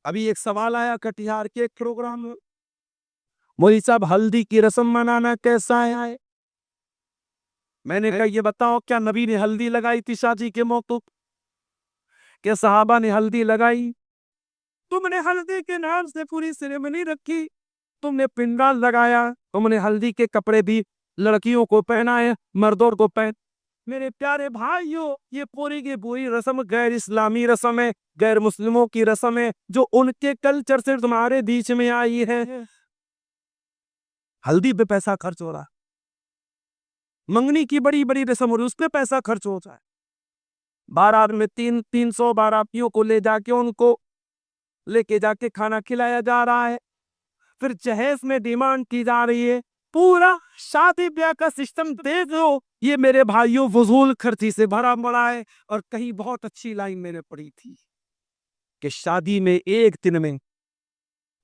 ابھی ایک سوال آیا کٹیہار کے ایک پروگرام میں، مولوی صاحب ہلدی کی رسم منانا کیسا ہے؟ میں نے کہا یہ بتاؤ کیا نبی نے ہلدی لگائی تھی شادی کے موقع؟ کیا صحابہ نے ہلدی لگائی؟ تم نے ہلدی کے نام سے پوری سیریمنی رکھی، تم نے پنڈال لگایا، تم نے ہلدی کے کپڑے بھی لڑکیوں کو پہنائے، مردوں کو پہن۔ میرے پیارے بھائیوں، یہ پوری کی پوری رسم غیر اسلامی رسم ہے، غیر مسلموں کی رسم ہے، جو ان کے کلچر سے تمہارے بیچ میں آئی ہے۔ ہلدی پہ پیسہ خرچ ہو رہا ہے، منگنی کی بڑی بڑی رسم ہو رہی ہے، اس پہ پیسہ خرچ ہو رہا ہے، بارات میں 300 باراتیوں کو لے جا کے جا کے کھانا کھلایا جا رہا ہے، پھر جہیز میں ڈیمانڈ کی جا رہی ہے، پورا شادی بیاہ کا سسٹم دیکھ لو، یہ میرے بھائیوں فضول خرچی سے بھرا پڑا ہے۔ اور کہیں بہت اچھی لائن میں نے پڑھی تھی کہ شادی میں ایک دن میں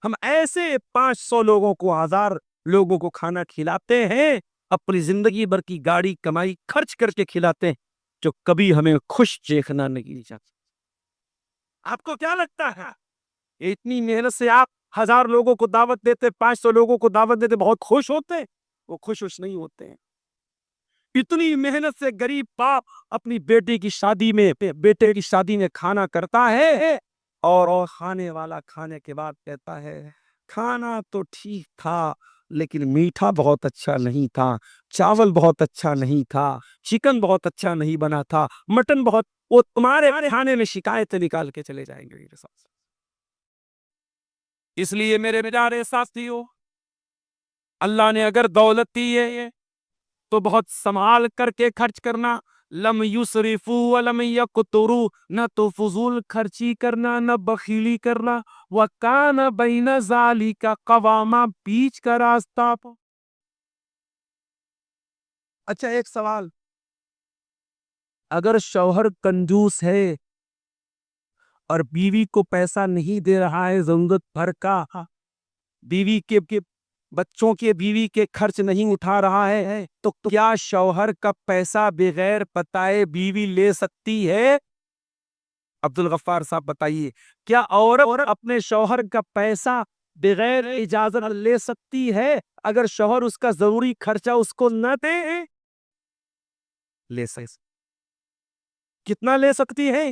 ہم ایسے 500 لوگوں کو، 1000 لوگوں کو کھانا کھلاتے ہیں، اپنی زندگی بھر کی گاڑی کمائی خرچ کر کے کھلاتے ہیں، جو کبھی ہمیں خوش دیکھنا نہیں چاہتے۔ آپ کو کیا لگتا ہے اتنی محنت سے آپ 1000 لوگوں کو دعوت دیتے، 500 لوگوں کو دعوت دیتے، بہت خوش ہوتے ہیں؟ وہ خوش نہیں ہوتے ہیں۔ اتنی محنت سے غریب باپ اپنی بیٹے کی شادی میں کھانا کرتا ہے، اور کھانے والا کھانے کے بعد کہتا ہے کھانا تو ٹھیک تھا لیکن میٹھا بہت اچھا نہیں تھا، چاول بہت اچھا نہیں تھا، چکن بہت اچھا نہیں بنا تھا، مٹن بہت، وہ تمہارے کھانے میں شکایتیں نکال کے چلے جائیں گے۔ اس لیے میرے پیارے ساتھیو، اللہ نے اگر دولت دی ہے تو بہت سنبھال کر کے خرچ کرنا، لم یسرفوا ولم یقتروا، نہ تو فضول خرچی کرنا نہ بخیلی کرنا، وکان بین ذالک قواما، بیچ کا راستہ۔ اچھا ایک سوال، اگر شوہر کنجوس ہے اور بیوی کو پیسہ نہیں دے رہا ہے ضرورت بھر کا، بیوی کے بچوں کے بیوی کے خرچ نہیں اٹھا رہا ہے، تو کیا شوہر کا پیسہ بغیر بتائے بیوی لے سکتی ہے؟ عبدالغفار صاحب بتائیے، کیا عورت اپنے شوہر کا پیسہ بغیر اجازت لے سکتی ہے اگر شوہر اس کا ضروری خرچہ اس کو نہ دے؟ لے سکتی۔ کتنا لے سکتی ہے؟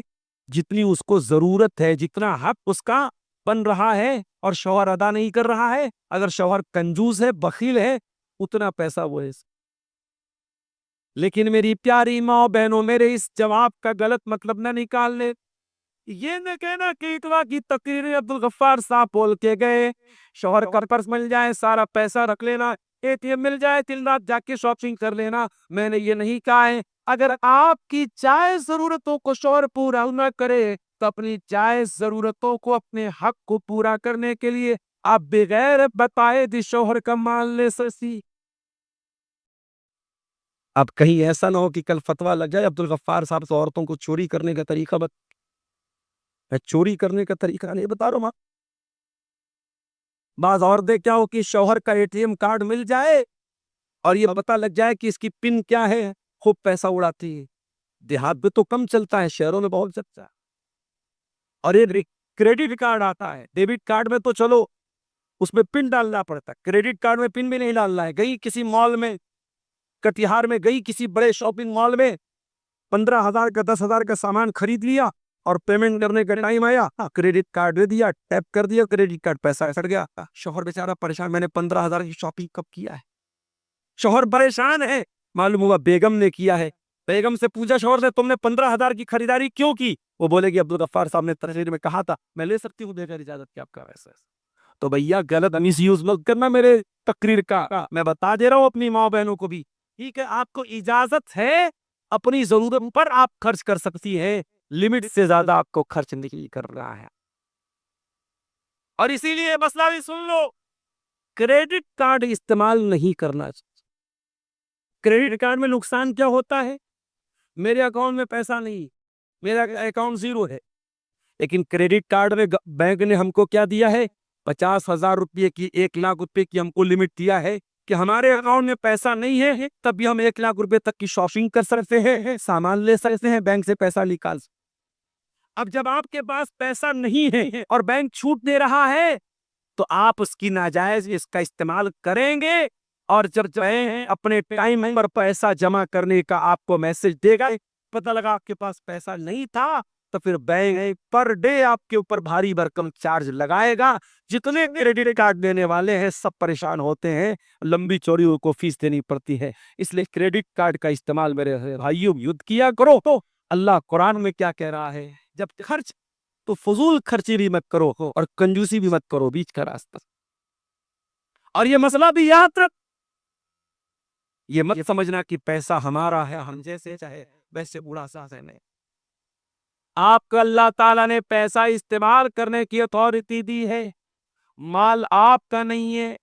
جتنی اس کو ضرورت ہے، جتنا حق اس کا بن رہا ہے اور شوہر ادا نہیں کر رہا ہے۔ اگر شوہر کنجوس ہے، بخیل ہے، اتنا پیسہ وہ ہے۔ لیکن میری پیاری ماں بہنوں، میرے اس جواب کا غلط مطلب نہ نکال لے، یہ نہ کہنا کہ اتوا کی تقریر عبدالغفار صاحب بول کے گئے، شوہر کا پرس مل جائے سارا پیسہ رکھ لینا، ATM مل جائے دن رات جا کے شاپنگ کر لینا۔ میں نے یہ نہیں کہا ہے۔ اگر آپ کی جائز ضرورتوں کو شوہر پورا نہ کرے تو اپنی جائز ضرورتوں کو، اپنے حق کو پورا کرنے کے لیے آپ بغیر بتائے دی شوہر کا مال لے سکتی۔ اب کہیں ایسا نہ ہو کہ کل فتویٰ لگ جائے عبدالغفار صاحب تو عورتوں کو چوری کرنے کا طریقہ میں چوری کرنے کا طریقہ نہیں بتا رہا ہوں۔ بعض عورتیں کیا ہو کہ شوہر کا ATM کارڈ مل جائے اور یہ پتہ لگ جائے کہ اس کی پن کیا ہے، خوب پیسہ اڑاتی ہے۔ دیہات میں تو کم چلتا ہے، شہروں میں بہت چلتا ہے۔ اور یہ کریڈٹ کارڈ آتا ہے، ڈیبٹ کارڈ میں تو چلو اس میں پن ڈالنا پڑتا ہے، کریڈٹ کارڈ میں پن بھی نہیں ڈالنا ہے۔ گئی کسی مال میں، کٹیہار میں گئی کسی بڑے شاپنگ مال میں، 15,000 کا 10,000 کا سامان خرید لیا اور پیمنٹ کرنے کا ٹائم آیا، کریڈٹ کارڈ دے دیا، ٹیپ کر دیا، کریڈٹ کارڈ پیسہ سڑ گیا۔ شوہر بیچارہ پریشان، میں نے 15,000 کی شاپنگ کب کیا ہے؟ شوہر پریشان ہے، معلوم ہوا بیگم نے کیا ہے۔ بیگم سے پوچھا شوہر سے، تم نے 15,000 کی خریداری کیوں کی؟ وہ بولے کہ عبدالغفار صاحب نے تقریر میں کہا تھا میں لے سکتی ہوں بغیر اجازت کے آپ کا پیسہ۔ تو بھیا غلط مس یوز مت کرنا میرے تقریر کا، میں بتا دے رہا ہوں اپنی ماں بہنوں کو بھی، ٹھیک ہے؟ آپ کو اجازت ہے، اپنی ضرورت پر آپ خرچ کر سکتی ہے، لمٹ سے زیادہ آپ کو خرچ نہیں کر رہا ہے۔ اور اسی لیے مسئلہ بھی سن لو، کریڈٹ کارڈ استعمال نہیں کرنا چاہیے۔ کریڈٹ کارڈ میں نقصان کیا ہوتا ہے؟ میرے اکاؤنٹ میں پیسہ نہیں، میرا اکاؤنٹ زیرو ہے، لیکن کریڈٹ کارڈ میں بینک نے ہم کو کیا دیا ہے؟ 50,000 روپے کی، 1,00,000 روپے کی ہم کو لمٹ دیا ہے کہ ہمارے اکاؤنٹ میں پیسہ نہیں ہے تب بھی ہم 1,00,000 روپے تک کی شاپنگ کر سکتے ہیں، سامان لے سکتے ہیں، بینک سے پیسہ نکال سکتے ہیں۔ اب جب آپ کے پاس پیسہ نہیں ہے اور بینک چھوٹ دے رہا ہے تو آپ اس کی ناجائز اس کا استعمال کریں گے، اور جب اپنے ٹائم پر پیسہ جمع کرنے کا آپ کو میسج دے گا، پتہ لگا آپ کے پاس پیسہ نہیں تھا، تو پھر بینک پر ڈے آپ کے اوپر بھاری بھرکم چارج لگائے گا۔ جتنے کریڈٹ کارڈ دینے والے ہیں سب پریشان ہوتے ہیں، لمبی چوڑی ان کو فیس دینی پڑتی ہے۔ اس لیے کریڈٹ کارڈ کا استعمال میرے بھائیوں یوز کیا کرو۔ تو اللہ قرآن میں کیا کہہ رہا ہے؟ جب خرچ تو فضول خرچی بھی مت کرو اور کنجوسی بھی مت کرو، بیچ کا راستہ۔ اور یہ مسئلہ بھی یاد رکھ، یہ مت سمجھنا کہ پیسہ ہمارا ہے، ہم جیسے چاہے ویسے اڑا سکتے ہیں۔ آپ کو اللہ تعالیٰ نے پیسہ استعمال کرنے کی اتھارٹی دی ہے، مال آپ کا نہیں ہے،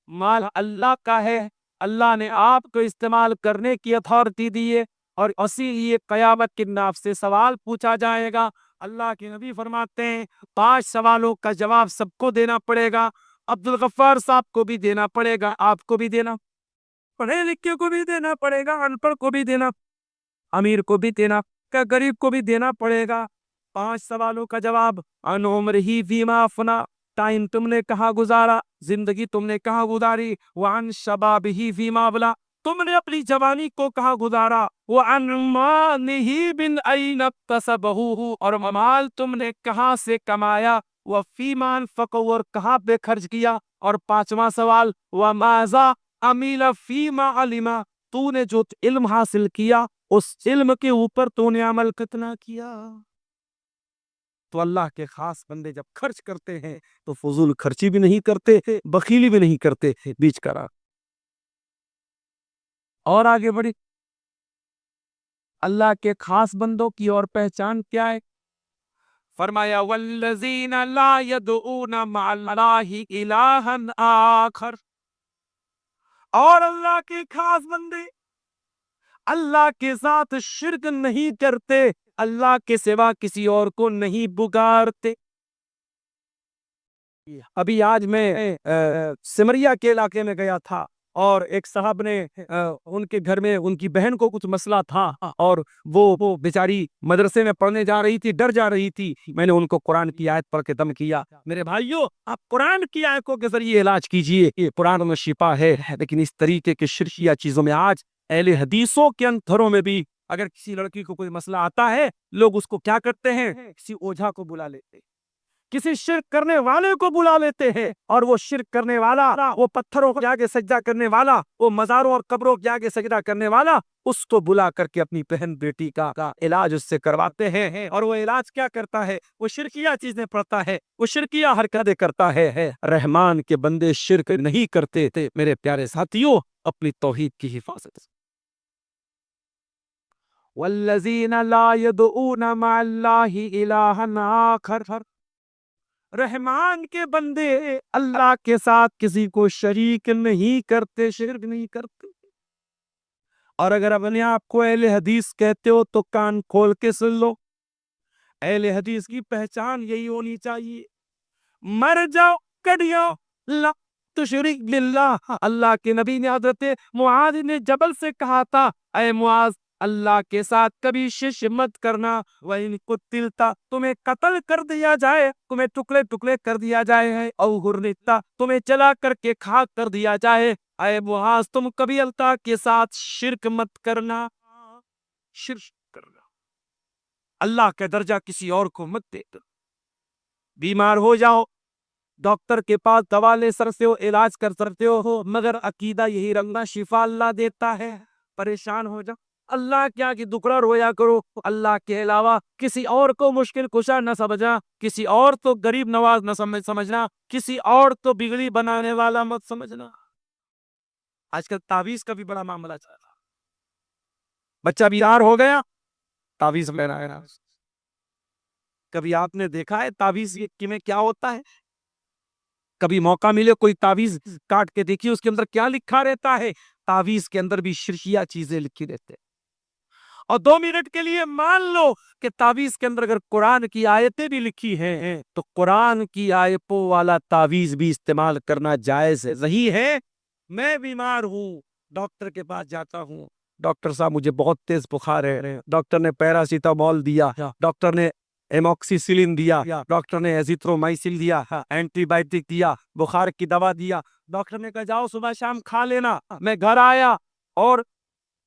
مال اللہ کا ہے۔ اللہ نے آپ کو استعمال کرنے کی اتھارٹی دی ہے، اور اسی لیے قیامت کے دن آپ سے سوال پوچھا جائے گا۔ اللہ کے نبی فرماتے ہیں 5 سوالوں کا جواب سب کو دینا پڑے گا۔ عبدالغفار صاحب کو بھی دینا پڑے گا، آپ کو بھی دینا، پڑھے لکھے کو بھی دینا پڑے گا، ان پڑھ کو بھی دینا، امیر کو بھی دینا، غریب کو بھی دینا پڑے گا۔ 5 سوالوں کا جواب، ان عمرہ فیما افنا، ٹائم تم نے کہاں گزارا، زندگی تم نے کہاں گزاری، وعن شبابہ فیما ابلا، تم نے اپنی جوانی کو کہاں گزارا، وعن مالہ من این اکتسبہ، اور مال تم نے کہاں سے کمایا، وفیما انفقہ، اور کہاں پہ خرچ کیا، اور 5واں سوال، وماذا عمل فیما علم، تو نے جو علم حاصل کیا اس علم کے اوپر تو نے عمل کتنا کیا۔ تو اللہ کے خاص بندے جب خرچ کرتے ہیں تو فضول خرچی بھی نہیں کرتے، بخیلی بھی نہیں کرتے، بیچ کرا۔ اور آگے بڑھی، اللہ کے خاص بندوں کی اور پہچان کیا ہے؟ فرمایا والذین لا یدعون مع اللہ الہا آخر، اور اللہ کے خاص بندے اللہ کے ساتھ شرک نہیں کرتے، اللہ کے سوا کسی اور کو نہیں پکارتے۔ ابھی آج میں سمریا کے علاقے میں گیا تھا، اور ایک صاحب نے ان کے گھر میں ان کی بہن کو کچھ مسئلہ تھا، اور وہ بیچاری مدرسے میں پڑھنے جا رہی تھی، ڈر جا رہی تھی۔ میں نے ان کو قرآن کی آیت پڑھ کے دم کیا، میرے بھائیوں آپ قرآن کی آیتوں کے ذریعے علاج کیجئے، یہ قرآن میں شفا ہے۔ لیکن اس طریقے کے شرکیہ چیزوں میں آج اہل حدیثوں کے گھروں میں بھی اگر کسی لڑکی کو کوئی مسئلہ آتا ہے، لوگ اس کو کیا کرتے ہیں؟ کسی اوجھا کو بلا لیتے ہیں، کسی شرک کرنے والے کو بلا لیتے ہیں، اور وہ شرک کرنے والا، وہ پتھروں کے آگے سجدہ کرنے والا، وہ مزاروں اور قبروں کے آگے سجدہ کرنے والا، اس کو بلا کر کے اپنی بہن بیٹی کا علاج اس سے کرواتے ہیں۔ اور وہ علاج کیا کرتا ہے؟ وہ شرکیہ چیزیں پڑھتا ہے، وہ شرکیہ حرکتیں کرتا ہے۔ رحمان کے بندے شرک نہیں کرتے تھے میرے پیارے ساتھیوں، اپنی توحید کی حفاظت۔ والذین لا یدعون مع اللہ الہا آخر، رحمان کے بندے اللہ کے ساتھ کسی کو شریک نہیں کرتے، شرک نہیں کرتے۔ اور اگر اپنے آپ کو اہل حدیث کہتے ہو تو کان کھول کے سن لو، اہل حدیث کی پہچان یہی ہونی چاہیے، مر جاؤ کڈیو لا تشرک باللہ۔ اللہ کے نبی نے حضرت معاذ نے جبل سے کہا تھا، اے معاذ اللہ کے ساتھ کبھی شرک مت کرنا، وَإِن قُتِلْتَ، تمہیں قتل کر دیا جائے، تمہیں ٹکڑے ٹکڑے کر دیا جائے، او غرِّتَ، تمہیں جلا کر کے خاک کر دیا جائے، اے معاذ تم کبھی اللہ کے ساتھ شرک مت کرنا، شرک کرنا، اللہ کا درجہ کسی اور کو مت دیتا۔ بیمار ہو جاؤ، ڈاکٹر کے پاس دوا لے سکتے ہو، علاج کر سکتے ہو، مگر عقیدہ یہی رکھنا شفا اللہ دیتا ہے۔ پریشان ہو جاؤ، اللہ کیا کہ دکڑا رویا کرو، اللہ کے علاوہ کسی اور کو مشکل کشا نہ سمجھنا، کسی اور تو غریب نواز نہ سمجھنا، کسی اور تو بگڑی بنانے والا مت سمجھنا۔ آج کل تعویذ کا بھی بڑا معاملہ چل رہا، بچہ بیمار ہو گیا، تعویذ لینا ہے۔ کبھی آپ نے دیکھا ہے تعویذ میں کیا ہوتا ہے؟ کبھی موقع ملے کوئی تعویذ کاٹ کے دیکھیے اس کے اندر کیا لکھا رہتا ہے۔ تعویذ کے اندر بھی شرکیہ چیزیں لکھی رہتے ہیں، اور 2 منٹ کے لیے مان لو کہ تعویذ کے اندر اگر قرآن کی آیتیں بھی لکھی ہیں تو قرآن کی آیتوں والا تعویذ بھی استعمال کرنا جائز ہے، صحیح ہے۔ میں بیمار ہوں، ڈاکٹر کے پاس جاتا ہوں، ڈاکٹر صاحب مجھے بہت تیز بخار ہے، ڈاکٹر نے پیراسیٹامول دیا، ڈاکٹر نے ایموکسیسلن دیا، ڈاکٹر نے ایزیترومائسن دیا، اینٹی بائیوٹک دیا، بخار کی دوا دیا. ڈاکٹر نے کہا جاؤ صبح شام کھا لینا. میں گھر آیا اور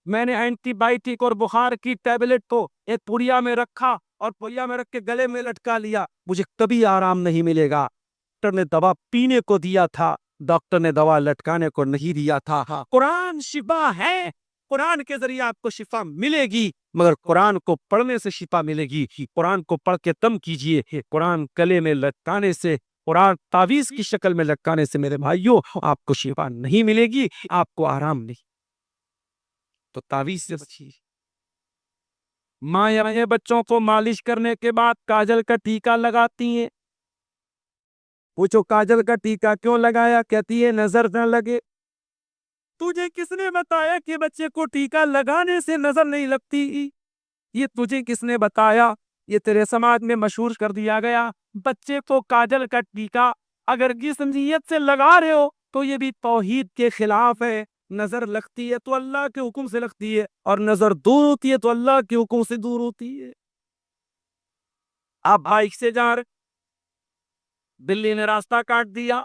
میں نے اینٹی بائیوٹک اور بخار کی ٹیبلٹ کو ایک پڑیا میں رکھا اور پڑیا میں رکھ کے گلے میں لٹکا لیا. مجھے کبھی آرام نہیں ملے گا. ڈاکٹر نے دوا پینے کو دیا تھا، ڈاکٹر نے دوا لٹکانے کو نہیں دیا تھا. قرآن شفا ہے، قرآن کے ذریعے آپ کو شفا ملے گی، مگر قرآن کو پڑھنے سے شفا ملے گی. قرآن کو پڑھ کے دم کیجئے. قرآن گلے میں لٹکانے سے، قرآن تعویذ کی شکل میں لٹکانے سے میرے بھائیوں آپ کو شفا نہیں ملے گی، آپ کو آرام نہیں. تو تعویذ سے بچیے. ماں بچوں کو مالش کرنے کے بعد کاجل کا ٹیکا لگاتی ہیں. پوچھو کاجل کا ٹیکا کیوں لگایا؟ کہتی ہے نظر نہ لگے. تجھے کس نے بتایا کہ بچے کو ٹیکا لگانے سے نظر نہیں لگتی؟ یہ تجھے کس نے بتایا؟ یہ تیرے سماج میں مشہور کر دیا گیا. بچے کو کاجل کا ٹیکا اگر جس نیت سے لگا رہے ہو تو یہ بھی توحید کے خلاف ہے. نظر لگتی ہے تو اللہ کے حکم سے لگتی ہے، اور نظر دور ہوتی ہے تو اللہ کے حکم سے دور ہوتی ہے. آپ بائک سے جا رہے، بلی نے راستہ کاٹ دیا.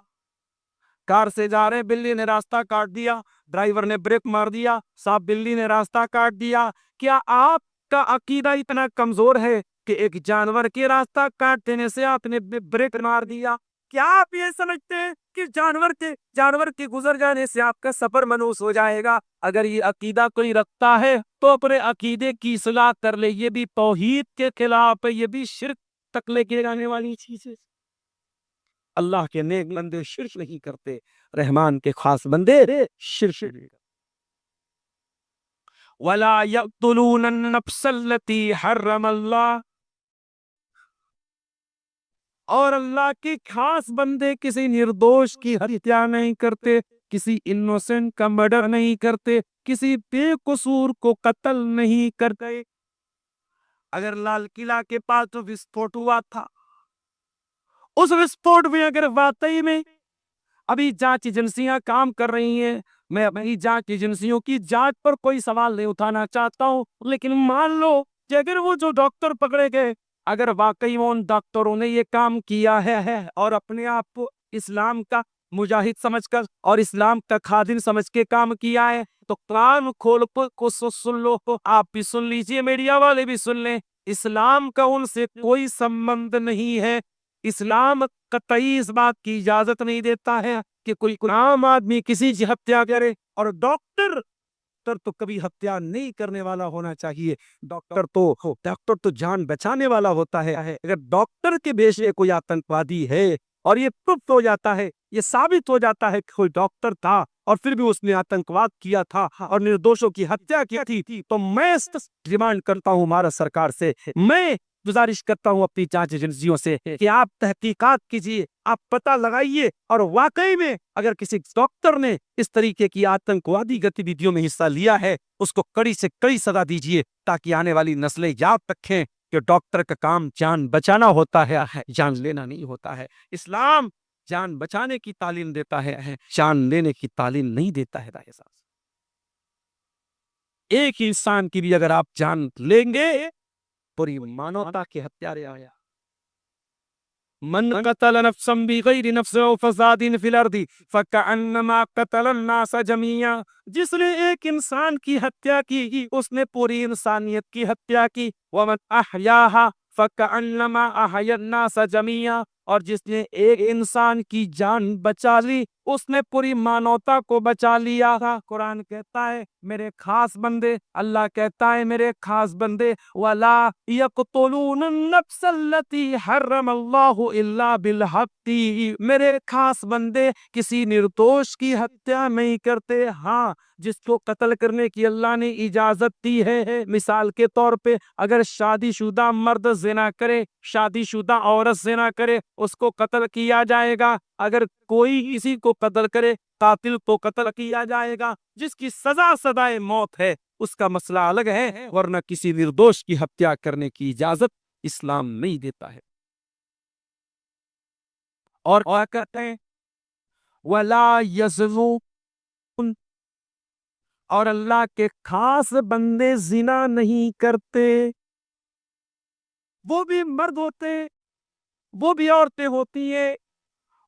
کار سے جا رہے، بلی نے راستہ کاٹ دیا، ڈرائیور نے بریک مار دیا، صاحب بلی نے راستہ کاٹ دیا. کیا آپ کا عقیدہ اتنا کمزور ہے کہ ایک جانور کے راستہ کاٹ دینے سے آپ نے بریک مار دیا؟ کیا آپ یہ سمجھتے ہیں کہ جانور کے گزر جانے سے آپ کا سفر منحوس ہو جائے گا؟ اگر یہ عقیدہ کوئی رکھتا ہے تو اپنے عقیدے کی اصلاح کر لے. یہ بھی توحید کے خلاف ہے، یہ بھی شرک تک لے کے جانے والی چیز ہے. اللہ کے نیک بندے شرک نہیں کرتے، رحمان کے خاص بندے شرک نہیں کرتے. وَلَا يَقْتُلُونَ النَّفْسَ الَّتِي حَرَّمَ اللَّهُ، اور اللہ کے خاص بندے کسی نردوش کی ہتیا نہیں کرتے، کسی انوسنٹ کا مرڈر نہیں کرتے، کسی بے قصور کو قتل نہیں کرتے. اگر لال قلعہ کے پاس جو وسفوٹ ہوا تھا، اس وسفوٹ میں اگر واقعی میں ابھی جانچ ایجنسیاں کام کر رہی ہیں، میں اپنی جانچ ایجنسیوں کی جانچ پر کوئی سوال نہیں اٹھانا چاہتا ہوں، لیکن مان لو کہ اگر وہ جو ڈاکٹر پکڑے گئے، اگر واقعی ان ڈاکٹروں نے یہ کام کیا ہے اور اپنے آپ کو اسلام کا مجاہد سمجھ کر اور اسلام کا خادم سمجھ کے کام کیا ہے، تو کان کھول کو سن لو. آپ بھی سن لیجئے، میڈیا والے بھی سن لیں. اسلام کا ان سے کوئی سمبند نہیں ہے. اسلام قطعی اس بات کی اجازت نہیں دیتا ہے کہ کوئی عام آدمی کسی کی ہتیا کرے، اور ڈاکٹر تو کبھی ہتیا نہیں کرنے والا ہونا چاہیے. ڈاکٹر تو جان بچانے والا ہوتا ہے. اگر ڈاکٹر کے بیشے کوئی آتنکوادی ہے اور یہ پروف ہو جاتا ہے، یہ ثابت ہو جاتا ہے کہ کوئی ڈاکٹر تھا اور پھر بھی اس نے آتنکواد کیا تھا اور نردوشوں کی ہتیا کی تھی، تو میں ڈیمانڈ کرتا ہوں بھارت سرکار سے، میں گزارش کرتا ہوں اپنی جانچ ایجنسیوں سے کہ آپ تحقیقات کیجئے، آپ پتہ لگائیے، اور واقعی میں اگر کسی ڈاکٹر نے اس طریقے کی آتنکوادی گتیویدیوں میں حصہ لیا ہے، اس کو کڑی سے کڑی سزا دیجئے، تاکہ آنے والی نسلیں یاد رکھیں کہ ڈاکٹر کا کام جان بچانا ہوتا ہے، جان لینا نہیں ہوتا ہے. اسلام جان بچانے کی تعلیم دیتا ہے، جان لینے کی تعلیم نہیں دیتا ہے. ایک انسان کی بھی اگر آپ جان لیں گے، پوری مانوتا کے ہتھیارے آیا. من قتل نفسا بغیر نفس او فساد فی الارض فکأنما قتل الناس جميعا، جس نے ایک انسان کی ہتیا کی اس نے پوری انسانیت کی ہتیا کی. ومن احیاها فکأنما احیا الناس جميعا، اور جس نے ایک انسان کی جان بچا لی اس نے پوری مانوتا کو بچا لیا. قرآن کہتا ہے میرے خاص بندے، اللہ کہتا ہے میرے خاص بندے، وَلَا يَقْتُلُونَ النَّفْسَ الَّتِي حَرَّمَ اللَّهُ إِلَّا بِالْحَقِّ، میرے خاص بندے کسی نردوش کی ہتیا نہیں کرتے. ہاں، جس کو قتل کرنے کی اللہ نے اجازت دی ہے، مثال کے طور پہ اگر شادی شدہ مرد زنا کرے، شادی شدہ عورت زنا کرے، اس کو قتل کیا جائے گا. اگر کوئی کسی کو قتل کرے، قاتل کو قتل کیا جائے گا. جس کی سزا سزائے موت ہے اس کا مسئلہ الگ ہے، ورنہ کسی نردوش کی ہتیا کرنے کی اجازت اسلام نہیں دیتا ہے. اور کہتے ہیں وَلَا يَزْنُونَ، اور اللہ کے خاص بندے زنا نہیں کرتے. وہ بھی مرد ہوتے ہیں، وہ بھی عورتیں ہوتی ہیں،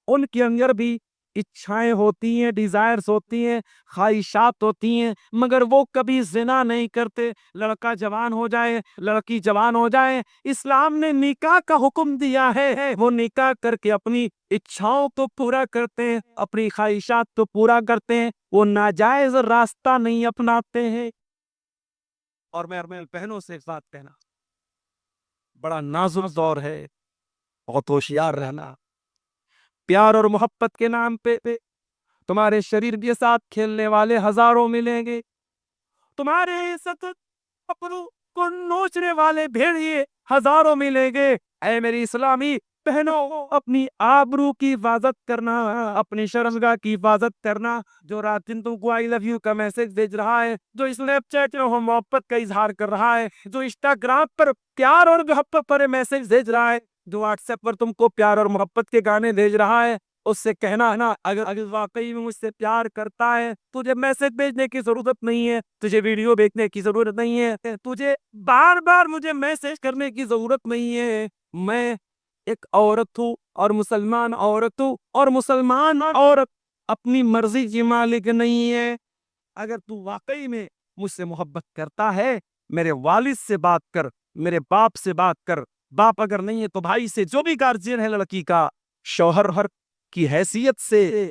ان کے اندر بھی اچھائیں ہوتی ہیں، ڈیزائرز ہوتی ہیں، خواہشات ہوتی ہیں، مگر وہ کبھی زنا نہیں کرتے۔ لڑکا جوان ہو جائے، لڑکی جوان ہو جائے، اسلام نے نکاح کا حکم دیا ہے، وہ نکاح کر کے اپنی اچھاؤں کو پورا کرتے ہیں، اپنی خواہشات کو پورا کرتے ہیں، وہ ناجائز راستہ نہیں اپناتے ہیں۔ اور میں بہنوں سے ایک بات کہنا، بڑا نازک دور ہے، بہت ہوشیار رہنا۔ پیار اور محبت کے نام پہ تمہارے شریر کے ساتھ کھیلنے والے ہزاروں ملیں گے، تمہارے عزت اپنوں کو نوچنے والے بھیڑیے ہزاروں ملیں گے۔ اے میری اسلامی بہنوں، اپنی آبرو کی حفاظت کرنا، اپنی شرمگاہ کی حفاظت کرنا۔ جو رات دن تم کو آئی لو یو کا میسج بھیج رہا ہے، جو اسنیپ چیٹ میں محبت کا اظہار کر رہا ہے، جو انسٹاگرام پر پیار اور محبت پر میسج بھیج رہا ہے، جو واٹس ایپ پر تم کو پیار اور محبت کے گانے بھیج رہا ہے، اس سے کہنا ہے نا، اگر واقعی میں مجھ سے پیار کرتا ہے، تجھے میسج بھیجنے کی ضرورت نہیں ہے، تجھے ویڈیو بھیجنے کی ضرورت نہیں ہے، تجھے بار بار مجھے میسج کرنے کی ضرورت نہیں ہے۔ میں ایک عورت ہوں اور مسلمان عورت ہوں، اور مسلمان عورت اپنی مرضی کی مالک نہیں ہے۔ اگر تو واقعی میں مجھ سے محبت کرتا ہے، میرے والد سے بات کر، میرے باپ سے بات کر، باپ اگر نہیں ہے تو بھائی سے، جو بھی گارجین ہے لڑکی کا، شوہر کی حیثیت سے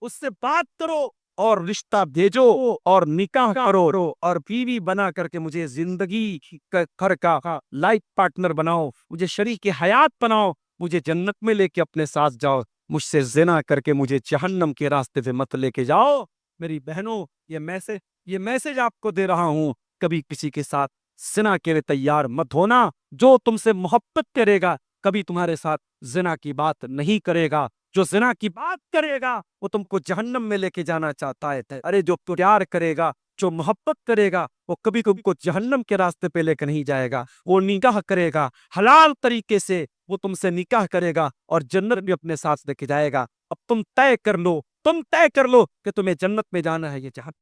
اس سے بات کرو اور رشتہ بھیجو اور نکاح کرو اور بیوی بنا کر کے مجھے زندگی کا لائف پارٹنر بناؤ، مجھے شریک حیات بناؤ، مجھے جنت میں لے کے اپنے ساتھ جاؤ، مجھ سے زنا کر کے مجھے جہنم کے راستے پہ مت لے کے جاؤ۔ میری بہنوں، یہ میسج آپ کو دے رہا ہوں، کبھی کسی کے ساتھ زنا کے لیے تیار مت ہونا۔ جو تم سے محبت کرے گا کبھی تمہارے ساتھ زنا کی بات نہیں کرے گا، جو زنا کی بات کرے گا وہ تم کو جہنم میں لے کے جانا چاہتا ہے۔ ارے جو پیار کرے گا، جو محبت کرے گا، وہ کبھی کبھی کو جہنم کے راستے پہ لے کے نہیں جائے گا، وہ نکاح کرے گا حلال طریقے سے، وہ تم سے نکاح کرے گا اور جنت بھی اپنے ساتھ لے کے جائے گا۔ اب تم طے کر لو کہ تمہیں جنت میں جانا ہے یا جہنم۔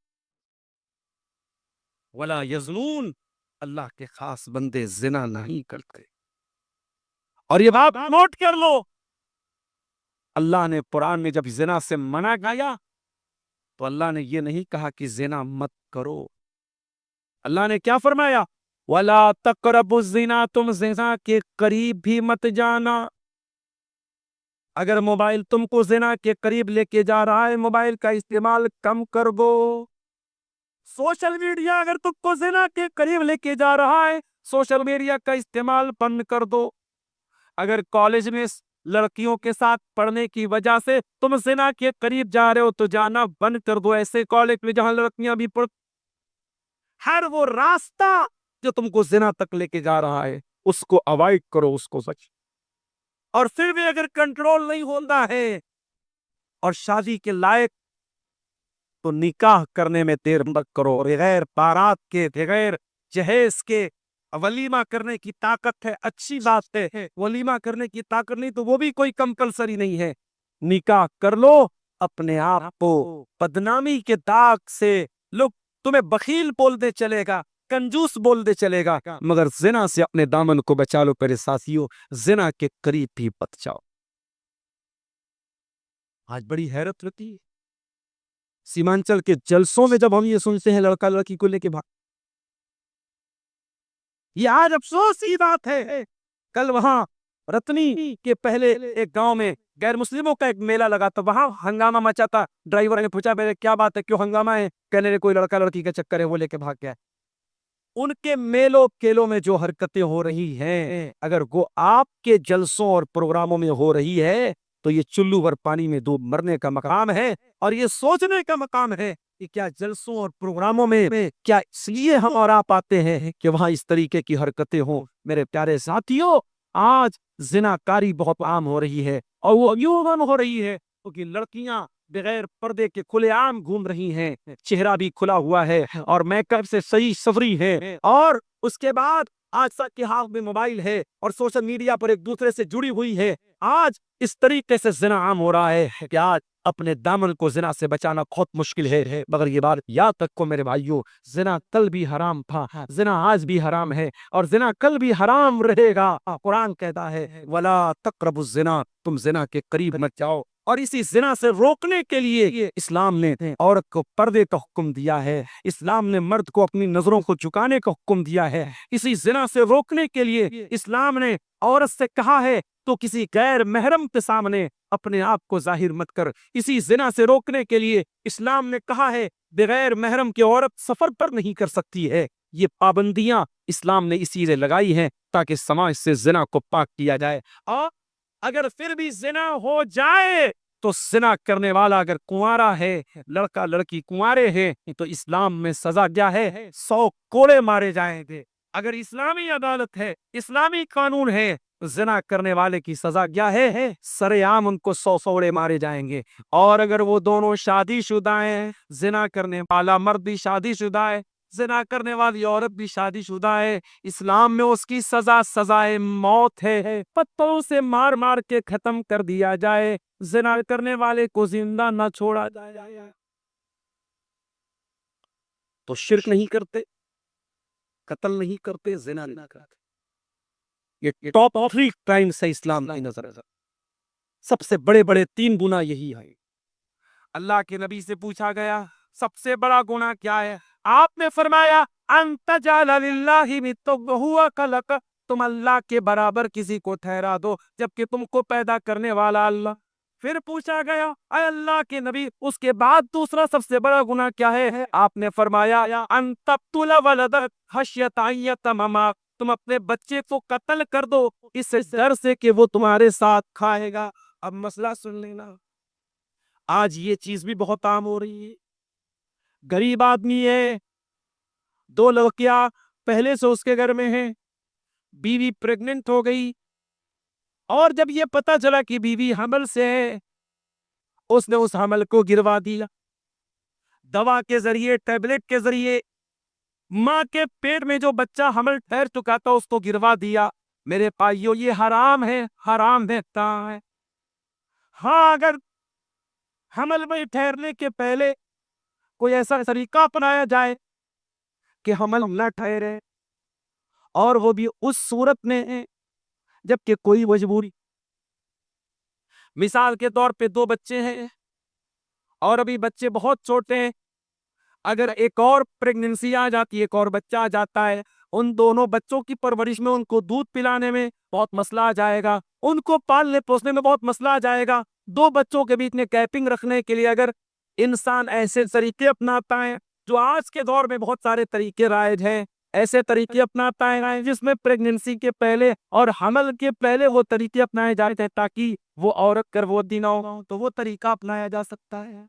ولا یزنون، اللہ کے خاص بندے زنا نہیں کرتے۔ اور یہ بات نوٹ کر لو، اللہ نے قرآن میں جب زنا سے منع کیا تو اللہ نے یہ نہیں کہا کہ زنا مت کرو، اللہ نے کیا فرمایا؟ وَلَا تَقْرَبُوا الزِّنَا، تم زنا کے قریب بھی مت جانا۔ اگر موبائل تم کو زنا کے قریب لے کے جا رہا ہے، موبائل کا استعمال کم کر دو۔ سوشل میڈیا اگر تم کو زنا کے قریب لے کے جا رہا ہے، سوشل میڈیا کا استعمال بند کر دو۔ اگر کالج میں لڑکیوں کے ساتھ پڑھنے کی وجہ سے تم زنا کے قریب جا رہے ہو تو جانا بند کر دو۔ ایسے کالج میں جہاں لڑکیاں بھی ہر وہ راستہ جو تم کو زنا تک لے کے جا رہا ہے اس کو اوائڈ کرو، اس کو بچ۔ اور پھر بھی اگر کنٹرول نہیں ہوتا ہے اور شادی کے لائق، تو نکاح کرنے میں دیر مت کرو، بغیر بارات کے، بغیر جہیز کے۔ ولیمہ کرنے کی طاقت ہے، اچھی بات ہے، ولیمہ کرنے کی طاقت نہیں تو وہ بھی کوئی کمپلسری نہیں ہے، نکاح کر لو۔ اپنے آپ کو بدنامی کے داغ سے لوگ تمہیں بخیل بولتے چلے گا، کنجوس بولتے چلے گا، مگر زنا سے اپنے دامن کو بچا لو میرے ساتھیوں، زنا کے قریب بھی مت جاؤ۔ آج بڑی حیرت ہوتی ہے سیمانچل کے جلسوں میں جب ہم یہ سنتے ہیں لڑکا لڑکی کو لے کے بھاگ، یہ آج افسوس کی بات ہے۔ کل وہاں رتنی کے پہلے ایک گاؤں میں غیر مسلموں کا ایک میلہ لگا تھا، وہاں ہنگامہ مچا تھا۔ ڈرائیور نے پوچھا میرے کیا بات ہے، کیوں ہنگامہ ہے؟ کہنے لگے کوئی لڑکا لڑکی کا چکر ہے، وہ لے کے بھاگ گیا۔ ان کے میلوں کیلوں میں جو حرکتیں ہو رہی ہیں، اگر وہ آپ کے جلسوں اور پروگراموں میں ہو رہی ہے تو یہ چلو بھر پانی میں ڈوب مرنے کا مقام ہے، اور یہ سوچنے کا مقام ہے کہ کیا جلسوں اور پروگراموں میں کیا اس لیے ہم اور آپ آتے ہیں کہ وہاں اس طریقے کی حرکتیں ہوں؟ میرے پیارے ساتھیوں، آج زنا کاری بہت عام ہو رہی ہے، اور وہ یوں عام ہو رہی ہے کیونکہ لڑکیاں بغیر پردے کے کھلے عام گھوم رہی ہیں، چہرہ بھی کھلا ہوا ہے اور میک اپ سے صحیح سفری ہے، اور اس کے بعد آج سب کے ہاتھ میں موبائل ہے اور سوشل میڈیا پر ایک دوسرے سے جڑی ہوئی ہے۔ آج اس طریقے سے زنا عام ہو رہا ہے کہ آج اپنے دامن کو زنا سے بچانا بہت مشکل ہے، مگر یہ بات یاد رکھو میرے بھائیوں، زنا کل بھی حرام تھا، زنا آج بھی حرام ہے، اور زنا کل بھی حرام رہے گا۔ قرآن کہتا ہے وَلَا تَقْرَبُوا الزِّنَا، تم زنا کے قریب مت جاؤ۔ اور اسی زنا سے روکنے کے لیے اسلام نے عورت کو پردے کا حکم دیا ہے، اسلام نے مرد کو اپنی نظروں کو جھکانے کا حکم دیا ہے۔ اسی زنا سے روکنے کے لیے اسلام نے عورت سے کہا ہے تو کسی غیر محرم کے سامنے اپنے آپ کو ظاہر مت کر۔ اسی زنا سے روکنے کے لیے اسلام نے کہا ہے بغیر محرم کی عورت سفر پر نہیں کر سکتی ہے۔ یہ پابندیاں اسلام نے اسی لیے لگائی ہیں تاکہ سماج سے زنا کو پاک کیا جائے۔ اور اگر پھر بھی زنا ہو جائے تو زنا کرنے والا اگر کنوارا ہے، لڑکا لڑکی کنوارے ہیں، تو اسلام میں سزا کیا ہے؟ 100 کوڑے مارے جائیں گے۔ اگر اسلامی عدالت ہے، اسلامی قانون ہے، زنا کرنے والے کی سزا کیا ہے؟ سر عام ان کو 100 کوڑے مارے جائیں گے۔ اور اگر وہ دونوں شادی شدہ ہیں، زنا کرنے والا مرد بھی شادی شدہ ہے، زنا کرنے والی عورت بھی شادی شدہ ہے، اسلام میں اس کی سزا سزائے موت ہے۔ پتھروں سے مار مار کے ختم کر دیا جائے، زنا کرنے والے کو زندہ نہ چھوڑا جائے۔ تو شرک نہیں کرتے، قتل نہیں کرتے، زنا نہ کرتے۔ یہ ٹاپ 3 کرائمز ہے اسلام کی نظر سے۔ سب سے بڑے بڑے 3 گناہ یہی ہیں۔ اللہ کے نبی سے پوچھا گیا سب سے بڑا گناہ کیا ہے؟ آپ نے فرمایا ان تجعل للہ ندا وہو خلق، تم اللہ کے برابر کسی کو ٹھہرا دو جبکہ تم کو پیدا کرنے والا اللہ۔ پھر پوچھا گیا اے اللہ کے نبی اس کے بعد دوسرا سب سے بڑا گناہ کیا ہے؟ آپ نے فرمایا ان تقتل ولدک خشیۃ ان یتیما، تم اپنے بچے کو قتل کر دو اس ڈر سے کہ وہ تمہارے ساتھ کھائے گا۔ اب مسئلہ سن لینا، آج یہ چیز بھی بہت عام ہو رہی ہے۔ غریب آدمی ہے، 2 لڑکیاں پہلے سے اس کے گھر میں ہیں، بیوی پریگننٹ ہو گئی، اور جب یہ پتا چلا کہ بیوی حمل سے ہے، اس نے اس حمل کو گروا دیا، دوا کے ذریعے، ٹیبلٹ کے ذریعے ماں کے پیٹ میں جو بچہ حمل ٹھہر چکا تھا اس کو گروا دیا۔ میرے بھائیو یہ حرام ہے، حرام دیتا ہے۔ ہاں اگر حمل میں ٹھہرنے کے پہلے کوئی ایسا طریقہ اپنایا جائے کہ حمل نہ ٹھہرے، اور وہ بھی اس صورت میں ہے جبکہ کوئی مجبوری، مثال کے طور پہ 2 بچے ہیں اور ابھی بچے بہت چھوٹے ہیں، اگر ایک اور پریگننسی آ جاتی ہے، ایک اور بچہ آ جاتا ہے، ان دونوں بچوں کی پرورش میں، ان کو دودھ پلانے میں بہت مسئلہ آ جائے گا، ان کو پالنے پوسنے میں بہت مسئلہ آ جائے گا۔ 2 بچوں کے بیچ میں گیپنگ رکھنے کے لیے اگر انسان ایسے طریقے اپناتا ہے، جو آج کے دور میں بہت سارے طریقے رائج ہیں، ایسے طریقے اپناتا ہے جس میں پریگننسی کے پہلے اور حمل کے پہلے وہ طریقے اپنائے جاتے ہیں تاکہ وہ عورت گربوتی نہ ہو، تو وہ طریقہ اپنایا جا سکتا ہے۔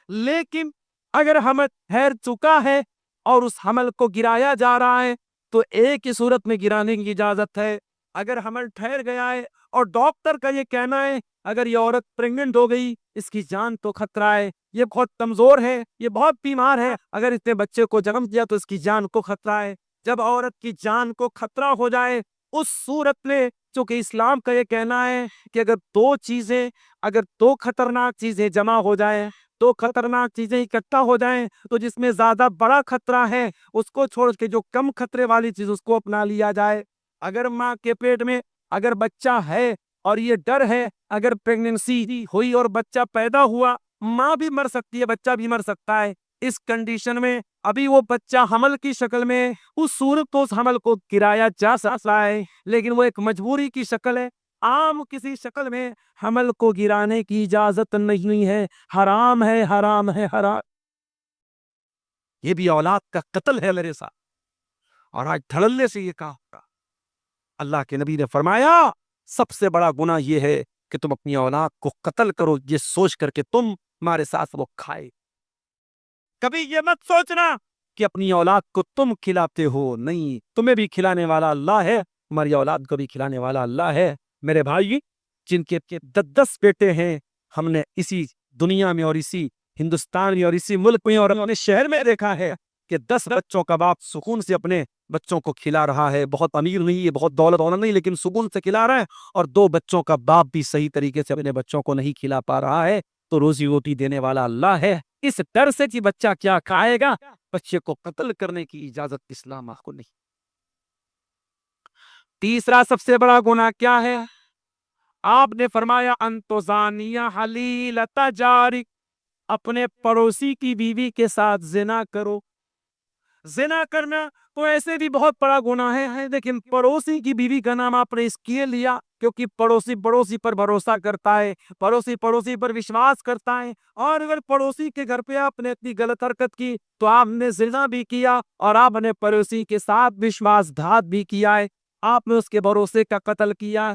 لیکن اگر حمل ٹھہر چکا ہے اور اس حمل کو گرایا جا رہا ہے تو ایک ہی صورت میں گرانے کی اجازت ہے۔ اگر حمل ٹھہر گیا ہے اور ڈاکٹر کا یہ کہنا ہے اگر یہ عورت پریگننٹ ہو گئی، اس کی جان تو خطرہ ہے، یہ بہت کمزور ہے، یہ بہت بیمار ہے، اگر اس نے بچے کو جنم دیا تو اس کی جان کو خطرہ ہے۔ جب عورت کی جان کو خطرہ ہو جائے اس صورت میں، چونکہ اسلام کا یہ کہنا ہے کہ اگر دو خطرناک چیزیں جمع ہو جائیں، 2 خطرناک چیزیں اکٹھا ہو جائیں، تو جس میں زیادہ بڑا خطرہ ہے اس کو چھوڑ کے جو کم خطرے والی چیز اس کو اپنا لیا جائے۔ اگر ماں کے پیٹ میں اگر بچہ ہے اور یہ ڈر ہے اگر پریگننسی ہوئی اور بچہ پیدا ہوا، ماں بھی مر سکتی ہے، بچہ بھی مر سکتا ہے، اس کنڈیشن میں ابھی وہ بچہ حمل کی شکل میں، اس صورت تو اس حمل کو گرایا جا سکتا ہے، لیکن وہ ایک مجبوری کی شکل ہے، عام کسی شکل میں حمل کو گرانے کی اجازت نہیں ہے، حرام ہے، حرام ہے، حرام۔ یہ بھی اولاد کا قتل ہے میرے ساتھ، اور آج دھڑلے سے یہ کہا ہوگا۔ اللہ کے نبی نے فرمایا سب سے بڑا گناہ یہ ہے کہ تم اپنی اولاد کو قتل کرو یہ سوچ کر کہ تم ہمارے ساتھ وہ کھائے۔ کبھی یہ مت سوچنا کہ اپنی اولاد کو تم کھلاتے ہو، نہیں، تمہیں بھی کھلانے والا اللہ ہے، ہماری اولاد کو بھی کھلانے والا اللہ ہے۔ میرے بھائی جن کے 10 بیٹے ہیں، ہم نے اسی دنیا میں اور اسی ہندوستان میں اور اسی ملک میں اور اپنے شہر میں دیکھا ہے کہ 10 بچوں کا باپ سکون سے اپنے بچوں کو کھلا رہا ہے، بہت امیر نہیں ہے، بہت دولت والا نہیں، لیکن سکون سے کھلا رہا ہے، اور 2 بچوں کا باپ بھی صحیح طریقے سے اپنے بچوں کو نہیں کھلا پا رہا ہے۔ تو روزی روٹی دینے والا اللہ ہے. اس ڈر سے کہ بچہ کیا کھائے گا، بچے کو قتل کرنے کی اجازت اسلام آپ کو نہیں. تیسرا سب سے بڑا گناہ کیا ہے؟ آپ نے فرمایا انتوزانیہ حلیلۃ جارک، اپنے پڑوسی کی بیوی کے ساتھ زنا کرو. زنا کرنا تو ایسے بھی بہت بڑا گناہ ہے، لیکن پڑوسی کی بیوی کا نام آپ نے اس لیے لیا کیونکہ پڑوسی پر بھروسہ کرتا ہے، پڑوسی پر وشواس کرتا ہے. اور اگر پڑوسی کے گھر پہ آپ نے اتنی غلط حرکت کی تو آپ نے زنا بھی کیا اور آپ نے پڑوسی کے ساتھ وشواس گھات بھی کیا ہے، آپ نے اس کے بھروسے کا قتل کیا.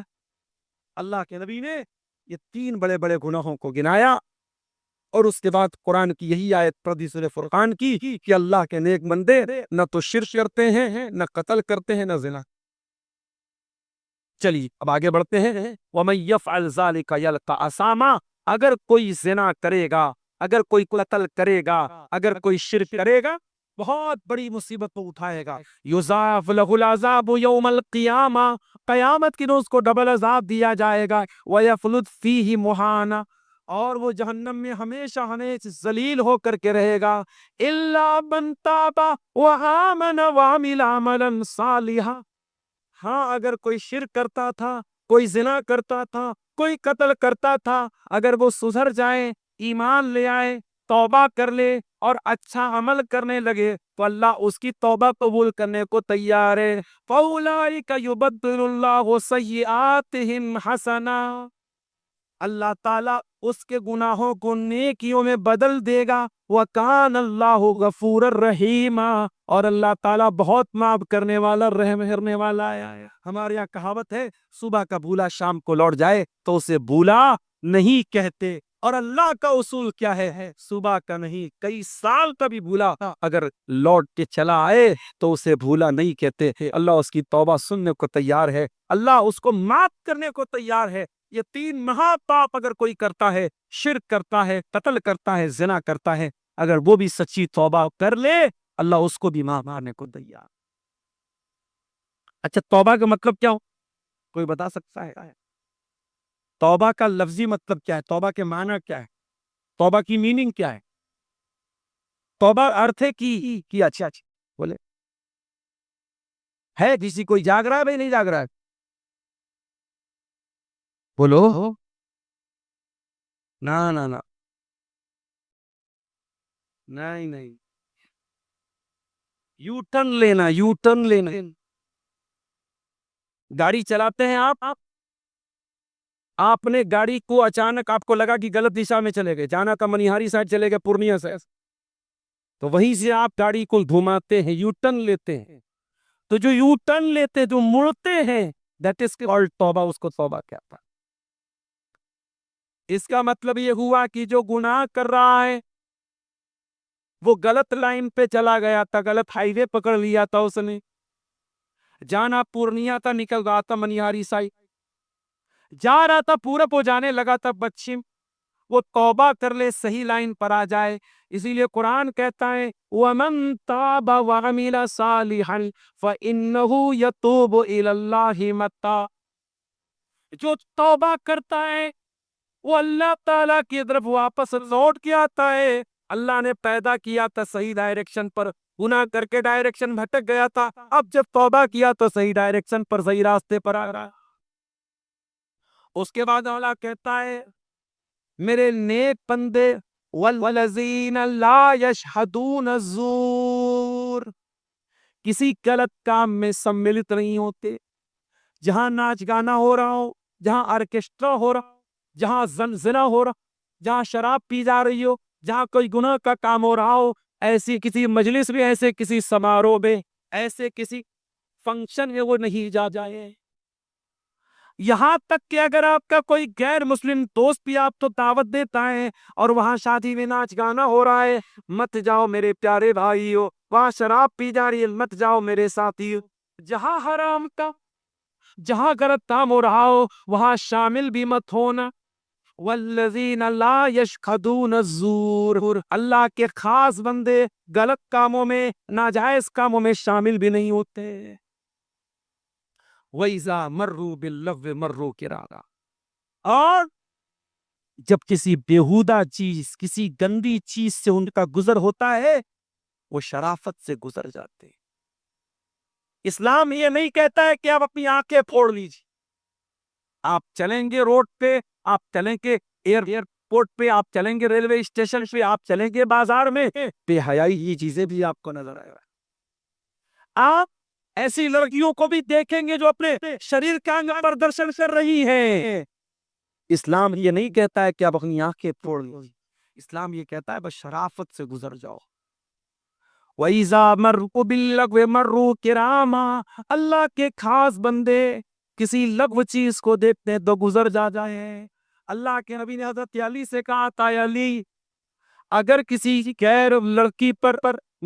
اللہ کے نبی نے یہ 3 بڑے بڑے گناہوں کو گنایا اور اس کے بعد قرآن کی یہی آیت پڑھی سورہ فرقان کی کہ اللہ کے نیک بندے نہ تو شرک کرتے ہیں، نہ قتل کرتے ہیں، نہ زنا. چلیے اب آگے بڑھتے ہیں. وَمَن يَفْعَلْ ذَلِكَ يَلْقَ أَثَامًا، اگر کوئی زنا کرے گا، اگر کوئی قتل کرے گا، اگر کوئی شرک کرے گا، بہت بڑی مصیبت کو اٹھائے گا. یضاعف لہ العذاب یوم القیامہ، قیامت کے روز کو ڈبل عذاب دیا جائے گا. ویخلد فیہ مہانا، اور وہ جہنم میں ہمیشہ ہمیشہ ذلیل ہو کر کے رہے گا. الا من تاب وآمن وعمل عملا صالحا، ہاں اگر کوئی شرک کرتا تھا، کوئی زنا کرتا تھا، کوئی قتل کرتا تھا، اگر وہ سدھر جائے، ایمان لے آئے، توبہ کر لے اور اچھا عمل کرنے لگے تو اللہ اس کی توبہ قبول کرنے کو تیار ہے. فَأُولَٰئِكَ يُبَدِّلُ اللَّهُ سَيِّئَاتِهِمْ حَسَنَاتٍ، اللہ تعالیٰ اس کے گناہوں کو نیکیوں میں بدل دے گا. وَكَانَ اللَّهُ غَفُورًا رَحِيمًا، اور اللہ تعالیٰ بہت معاف کرنے والا، رحم کرنے والا ہے. ہمارے یہاں کہاوت ہے صبح کا بھولا شام کو لوٹ جائے تو اسے بھولا نہیں کہتے. اور اللہ کا اصول کیا ہے؟ صبح کا نہیں، کئی سال کا بھی بھولا اگر لوٹ کے چلا آئے تو اسے بھولا نہیں کہتے. اللہ اس کی توبہ سننے کو تیار ہے، اللہ اس کو معاف کرنے کو تیار ہے. یہ 3 مہا پاپ اگر کوئی کرتا ہے، شرک کرتا ہے، قتل کرتا ہے، زنا کرتا ہے، اگر وہ بھی سچی توبہ کر لے اللہ اس کو بھی معاف کرنے کو تیار. اچھا توبہ کا مطلب کیا ہو؟ کوئی بتا سکتا ہے؟ توبہ کا لفظی مطلب کیا ہے؟ توبہ کے معنی کیا ہے؟ توبہ کی میننگ کیا ہے؟ توبہ ارتھ ہے کی اچھا بولے ہے کسی کوئی جاگ رہا ہے بھائی نہیں جاگ رہا ہے؟ بولو نا نا نا نہیں یو ٹرن لینا. گاڑی چلاتے ہیں آپ نے گاڑی کو اچانک آپ کو لگا کہ غلط دشا میں چلے گئے، جانا تھا منیہاری سائڈ چلے گئے پورنیہ سے، تو وہیں سے آپ گاڑی کو گھماتے ہیں، یو ٹرن لیتے ہیں. تو جو یو ٹرن لیتے جو مڑتے ہیں دیٹ از کالڈ توبہ، اس کو توبہ کہتا ہے. اس کا مطلب یہ ہوا کہ جو گناہ کر رہا ہے وہ غلط لائن پہ چلا گیا تھا، غلط ہائی وے پکڑ لیا تھا، اس نے جانا پورنیہ تھا، نکل رہا تھا منیہاری سائڈ، جا رہا تھا پورب ہو جانے لگا تھا پچھم، وہ توبہ کر لے صحیح لائن پر آ جائے. اسی لیے قرآن کہتا ہے وَمَن تَابَ وَعَمِلَ صَالِحًا فَإِنَّهُ يَتُوبُ إِلَى اللَّهِ مَتَّابًا، جو توبہ کرتا ہے وہ اللہ تعالیٰ کی طرف واپس لوٹ کے آتا ہے. اللہ نے پیدا کیا تھا صحیح ڈائریکشن پر، گناہ کر کے ڈائریکشن بھٹک گیا تھا، اب جب توبہ کیا تو صحیح ڈائریکشن پر، صحیح راستے پر آ رہا. اس کے بعد اللہ کہتا ہے میرے نیک بندے والذین لا یشہدون الزور، کسی غلط کام میں سملت نہیں ہوتے. جہاں ناچ گانا ہو رہا ہو، جہاں آرکیسٹرا ہو رہا ہو، جہاں زنا ہو رہا، جہاں شراب پی جا رہی ہو، جہاں کوئی گناہ کا کام ہو رہا ہو، ایسی کسی مجلس میں، ایسے کسی سماروہ میں، ایسے کسی فنکشن میں وہ نہیں جا جائے. یہاں تک کہ اگر آپ کا کوئی غیر مسلم دوست بھی آپ تو دعوت دیتا ہے اور وہاں شادی میں ناچ گانا ہو رہا ہے، مت جاؤ میرے پیارے بھائیو. وہاں شراب پی جا رہی ہے، مت جاؤ میرے ساتھیو. جہاں حرام کا، جہاں غلط کام ہو رہا ہو وہاں شامل بھی مت ہونا. والذین لا یشہدون الزور، اللہ کے خاص بندے غلط کاموں میں، ناجائز کاموں میں شامل بھی نہیں ہوتے. وَإِذَا مَرُّوا بِاللَّغْوِ مَرُّوا کِرَامًا، اور جب کسی بیہودہ چیز، کسی گندی چیز سے ان کا گزر ہوتا ہے وہ شرافت سے گزر جاتے ہیں۔ اسلام یہ نہیں کہتا ہے کہ آپ اپنی آنکھیں پھوڑ لیجیے۔ آپ چلیں گے روڈ پہ، آپ چلیں گے ایئرپورٹ پہ، آپ چلیں گے ریلوے اسٹیشن پہ، آپ چلیں گے بازار میں، بے حیائی یہ چیزیں بھی آپ کو نظر آئے گا۔ آپ ایسی لڑکیوں کو بھی دیکھیں گے جو اپنے شریر کا انگ پردرشن کر رہی ہیں۔ اسلام یہ نہیں کہتا ہے کہ آپ اپنی آنکھیں پھوڑ لیجیے، اسلام یہ کہتا ہے بس شرافت سے گزر جاؤ۔ وَإِذَا مَرُّوا بِاللَّغْوِ مَرُّوا كِرَامًا، اللہ کے خاص بندے کسی لغو چیز کو دیکھتے ہیں تو گزر جائیں۔ اللہ کے نبی نے حضرت علی سے کہا تھا، علی اگر کسی غیر لڑکی پر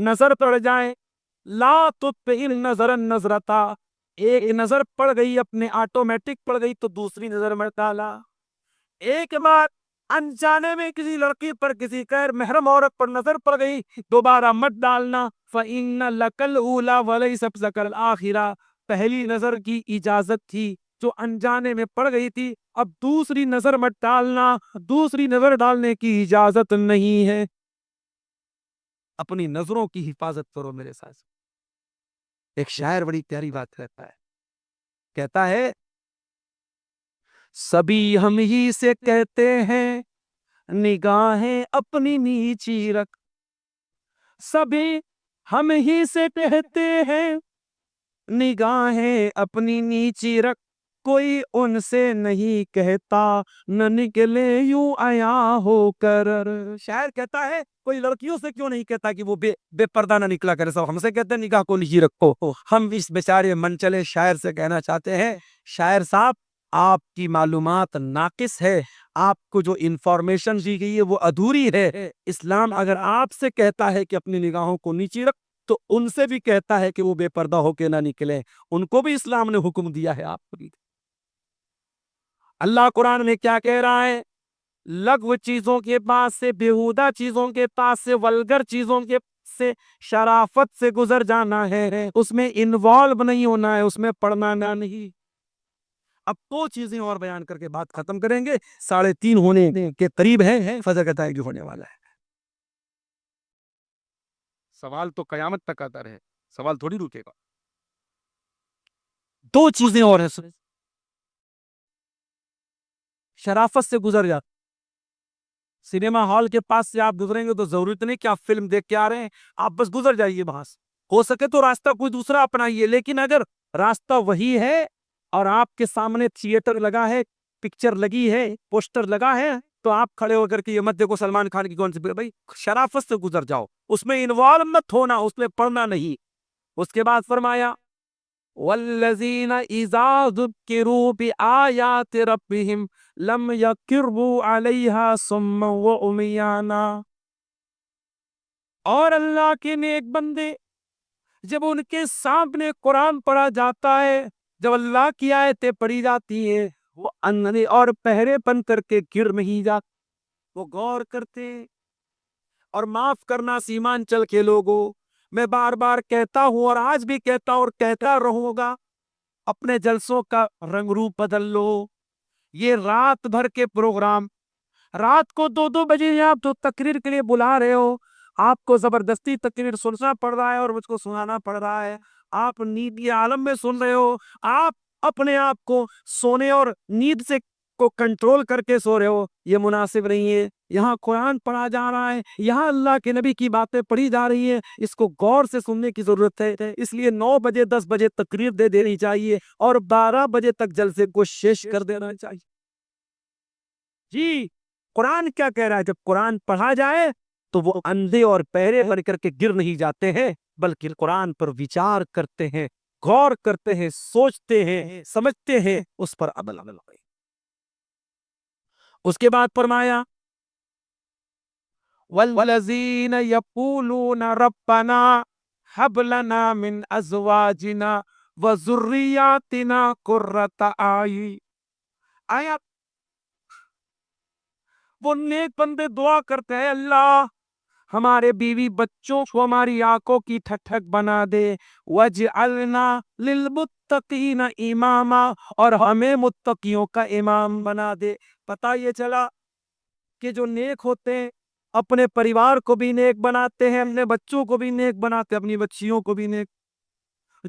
نظر پڑ جائے، لا تطع النظر النظرتا، ایک نظر پڑ گئی اپنے آٹومیٹک پڑ گئی تو دوسری نظر مت ڈالا۔ ایک بار انجانے میں کسی لڑکی پر، کسی غیر محرم عورت پر نظر پڑ گئی، دوبارہ مت ڈالنا۔ فَإِنَّ لَكَ الْأُولَى وَلَيْسَ لَكَ الْآخِرَةُ، پہلی نظر کی اجازت تھی جو انجانے میں پڑ گئی تھی، اب دوسری نظر مت ڈالنا، دوسری نظر ڈالنے کی اجازت نہیں ہے۔ اپنی نظروں کی حفاظت کرو میرے ساتھ۔ ایک شاعر بڑی پیاری بات کہتا ہے، کہتا ہے سبھی ہم ہی سے کہتے ہیں نگاہیں اپنی نیچی رکھ، سبھی ہم ہی سے کہتے ہیں نگاہیں اپنی نیچی رکھ، کوئی ان سے نہیں کہتا نہ نکلے یوں عیا ہو کر۔ شاعر کہتا ہے کوئی لڑکیوں سے کیوں نہیں کہتا کہ وہ بے پردہ نہ نکلا کرے، سب ہم سے کہتے ہیں نگاہ کو نیچی رکھو۔ ہم اس بیچارے منچلے شاعر سے کہنا چاہتے ہیں، شاعر صاحب آپ کی معلومات ناقص ہے، آپ کو جو انفارمیشن دی گئی ہے وہ ادھوری ہے۔ اسلام اگر آپ سے کہتا ہے کہ اپنی نگاہوں کو نیچی رکھ تو ان سے بھی کہتا ہے کہ وہ بے پردہ ہو کے نہ نکلیں، ان کو بھی اسلام نے حکم دیا ہے، آپ کو بھی۔ اللہ قرآن میں کیا کہہ رہا ہے؟ لغو چیزوں کے پاس سے، بیہودہ چیزوں کے پاس سے، ولگر چیزوں کے سے شرافت سے گزر جانا ہے، اس میں انوالو نہیں ہونا ہے، اس میں پڑنا نہیں۔ اب دو چیزیں اور بیان کر کے بات ختم کریں گے، 3:30 ہونے کے قریب ہے، فجر کا ٹائم ہونے والا ہے۔ سوال تو قیامت تک آتا رہے، سوال تھوڑی رکے گا۔ دو چیزیں اور ہیں، شرافت سے گزر جا۔ سنیما ہال کے پاس سے آپ گزریں گے تو ضرورت نہیں کہ آپ فلم دیکھ کے آ رہے ہیں، آپ بس گزر جائیے وہاں سے، ہو سکے تو راستہ کوئی دوسرا اپنائیے، لیکن اگر راستہ وہی ہے اور آپ کے سامنے تھیٹر لگا ہے، پکچر لگی ہے، پوسٹر لگا ہے، تو آپ کھڑے ہو کر کے یہ مت دیکھو سلمان خان کی کون سی، بھائی شرافت سے گزر جاؤ، اس میں انوالو مت ہونا، اس میں پڑھنا نہیں۔ اس کے بعد فرمایا والذین اذا ذکروا بآیات ربہم لم یخروا علیہا صما وعمیانا، اور اللہ کے نیک بندے جب ان کے سامنے قرآن پڑھا جاتا ہے، جب اللہ کی آیتیں پڑھی جاتی ہیں، وہ اندھے اور بہرے بن کر کے گر نہیں جاتے، وہ غور کرتے۔ اور معاف کرنا سیمانچل کے لوگوں، میں بار بار کہتا ہوں اور آج بھی کہتا ہوں اور کہتا رہوں گا، اپنے جلسوں کا رنگ روپ بدل لو۔ یہ رات بھر کے پروگرام، رات کو 2 بجے آپ تو تقریر کے لیے بلا رہے ہو، آپ کو زبردستی تقریر سننا پڑ رہا ہے اور مجھ کو سنانا پڑ رہا ہے، آپ نیند کے عالم میں سن رہے ہو، آپ اپنے آپ کو سونے اور نیند سے کو کنٹرول کر کے سو رہے ہو، یہ مناسب نہیں ہے۔ یہاں قرآن پڑھا جا رہا ہے، یہاں اللہ کے نبی کی باتیں پڑھی جا رہی ہیں، اس کو غور سے سننے کی ضرورت ہے، اس لیے 9 بجے 10 بجے تقریر دے دینی چاہیے اور 12 بجے تک جلسے کو شیش کر دینا چاہیے۔ جی قرآن کیا کہہ رہا ہے؟ جب قرآن پڑھا جائے تو وہ اندھے اور بہرے بن کر کے گر نہیں جاتے ہیں، بلکہ قرآن پر وچار کرتے ہیں، غور کرتے ہیں، سوچتے ہیں، سمجھتے ہیں، اس پر عمل ہوئے۔ اس کے بعد فرمایا والذین یقولون ربنا هب لنا من ازواجنا وذریاتنا قرۃ اعین، آیا وہ نیک بندے دعا کرتے ہیں، اللہ ہمارے بیوی بچوں کو ہماری آنکھوں کی ٹھٹھک بنا دے، وَاجْعَلْنَا لِلْمُتَّقِينَ اماما، اور ہمیں متقیوں کا امام بنا دے۔ پتہ یہ چلا کہ جو نیک ہوتے ہیں اپنے پریوار کو بھی نیک بناتے ہیں، اپنے بچوں کو بھی نیک بناتے ہیں، اپنی بچیوں کو بھی نیک.